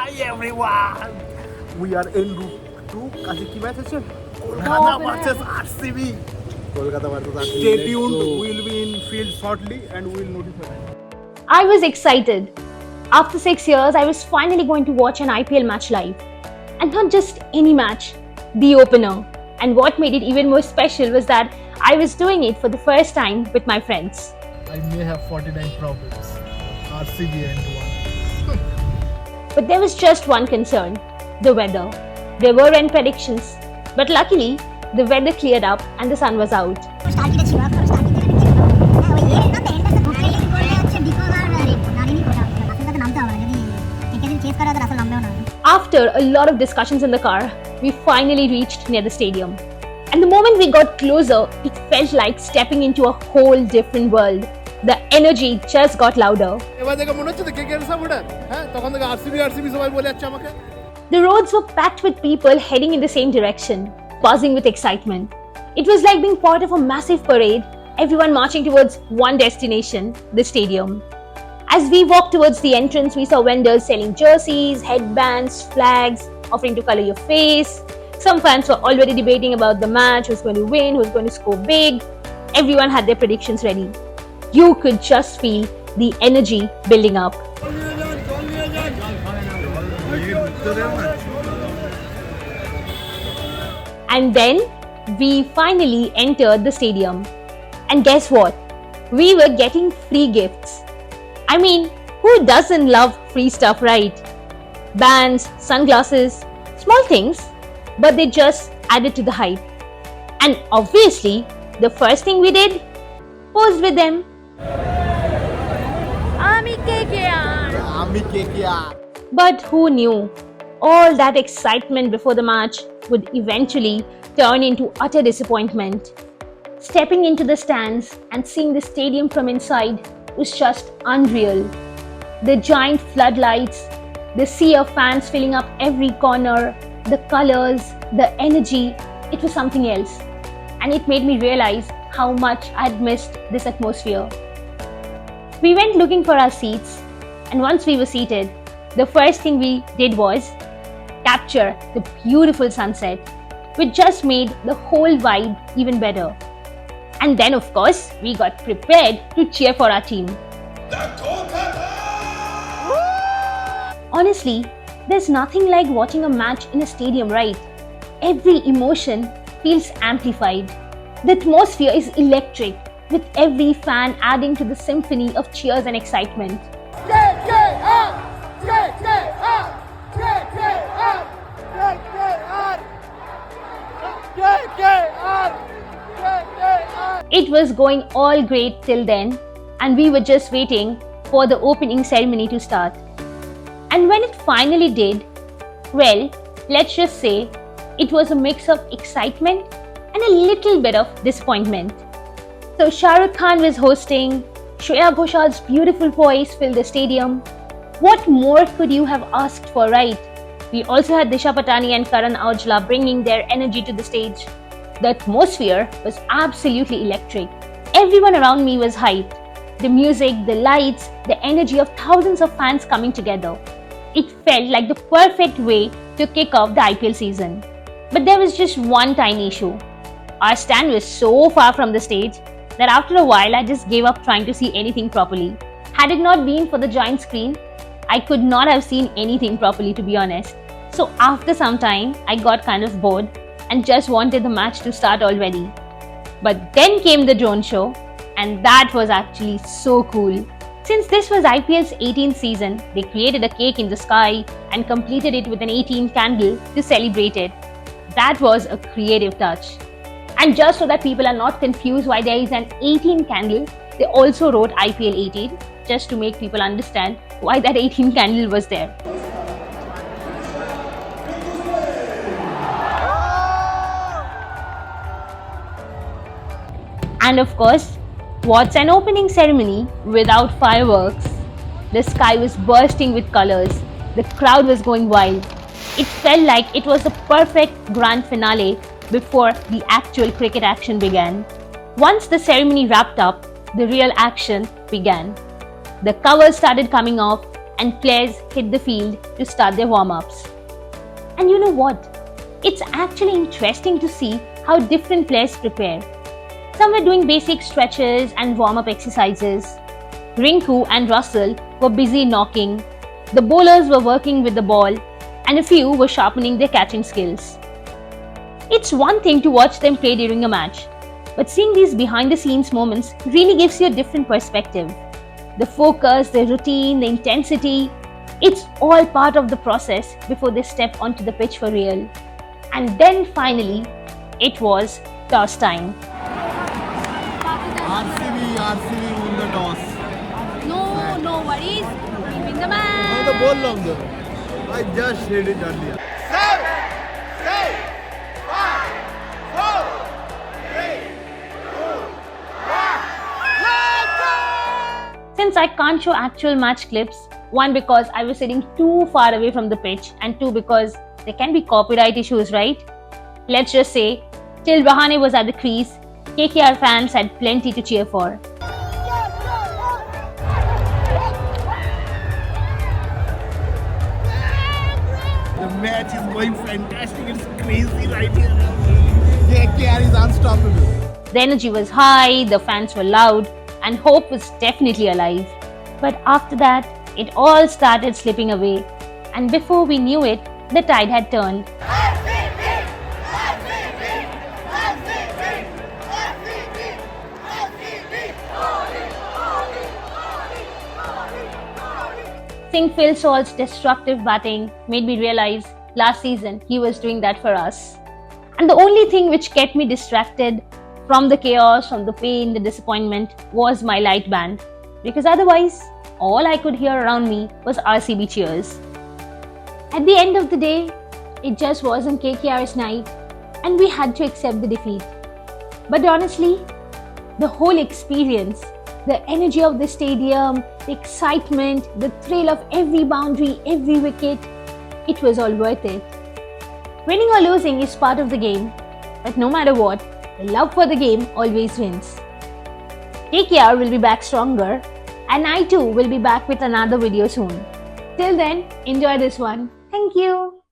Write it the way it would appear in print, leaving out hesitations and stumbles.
Hi everyone! We are en route to আজকে কি match আছে? Kolkata versus RCB. Kolkata versus RCB. Stay tuned. We'll be in field shortly and we'll notify. I was excited. After 6 years, I was finally going to watch an IPL match live. And not just any match, the opener. And what made it even more special was that I was doing it for the first time with my friends. I may have 49 problems. RCB and one. But there was just one concern, the weather. There were rain predictions, but luckily, the weather cleared up and the sun was out. After a lot of discussions in the car, we finally reached near the stadium. And the moment we got closer, it felt like stepping into a whole different world. The energy just got louder. এবার দেখে মনে হচ্ছে তো কে supporter হ্যাঁ তখন থেকে RCB সবাই বলে যাচ্ছে আমাকে The roads were packed with people heading in the same direction, buzzing with excitement. It was like being part of a massive parade, everyone marching towards one destination, the stadium. As we walked towards the entrance, we saw vendors selling jerseys, headbands, flags, offering to color your face. Some fans were already debating about the match, who's going to win, who's going to score big. Everyone had their predictions ready. You could just feel the energy building up. And then we finally entered the stadium. And guess what? We were getting free gifts. I mean, who doesn't love free stuff, right? Bands, sunglasses, small things, but they just added to the hype. And obviously, the first thing we did, posed with them. আমি KKR. But who knew? All that excitement before the match would eventually turn into utter disappointment. Stepping into the stands and seeing the stadium from inside was just unreal. The giant floodlights, the sea of fans filling up every corner, the colors, the energy, it was something else. And it made me realize how much I'd missed this atmosphere. We went looking for our seats, and once we were seated, the first thing we did was capture the beautiful sunset, which just made the whole vibe even better. And then, of course, we got prepared to cheer for our team. Honestly, there's nothing like watching a match in a stadium, right? Every emotion feels amplified. The atmosphere is electric, with every fan adding to the symphony of cheers and excitement. It was going all great till then, and we were just waiting for the opening ceremony to start. And when it finally did, well, let's just say it was a mix of excitement and a little bit of disappointment. So Shah Rukh Khan was hosting, Shreya Ghoshal's beautiful voice filled the stadium. What more could you have asked for, right? We also had Disha Patani and Karan Aujla bringing their energy to the stage. The atmosphere was absolutely electric. Everyone around me was hyped. The music, the lights, the energy of thousands of fans coming together. It felt like the perfect way to kick off the IPL season. But there was just one tiny issue. Our stand was so far from the stage that after a while I just gave up trying to see anything properly. Had it not been for the giant screen, I could not have seen anything properly, to be honest. So after some time, I got kind of bored and just wanted the match to start already. But then came the drone show, and that was actually so cool. Since this was IPL's 18th season, they created a cake in the sky and completed it with an 18 candle to celebrate it. That was a creative touch. And just so that people are not confused why there is an 18 candle, they also wrote IPL 18 just to make people understand why that 18 candle was there. And of course, what's an opening ceremony without fireworks? The sky was bursting with colors. The crowd was going wild. It felt like it was the perfect grand finale before the actual cricket action began. Once the ceremony wrapped up, the real action began. The covers started coming off, and players hit the field to start their warm-ups. And you know what? It's actually interesting to see how different players prepare. Some were doing basic stretches and warm-up exercises. Rinku and Russell were busy knocking. The bowlers were working with the ball, and a few were sharpening their catching skills. It's one thing to watch them play during a match, but seeing these behind-the-scenes moments really gives you a different perspective. The focus, the routine, the intensity, it's all part of the process before they step onto the pitch for real. And then finally, it was toss time. RCB won the toss. No worries. We win the Now match. the ball long though. I just said it earlier. Since I can't show actual match clips, one because I was sitting too far away from the pitch, and two because there can be copyright issues, right? Let's just say, till Rahane was at the crease, KKR fans had plenty to cheer for. The match is going fantastic. It's crazy right here. KKR is unstoppable. The energy was high, the fans were loud, and hope was definitely alive. But after that, it all started slipping away, and before we knew it, the tide had turned. Seeing Phil Salt's destructive batting made me realize last season he was doing that for us. And the only thing which kept me distracted from the chaos, from the pain, the disappointment was my light band. Because otherwise, all I could hear around me was RCB cheers. At the end of the day, it just wasn't KKR's night and we had to accept the defeat. But honestly, the whole experience, the energy of the stadium, the excitement, the thrill of every boundary, every wicket, it was all worth it. Winning or losing is part of the game, but no matter what, the love for the game always wins. KKR will be back stronger, and I too will be back with another video soon. Till then, enjoy this one. Thank you.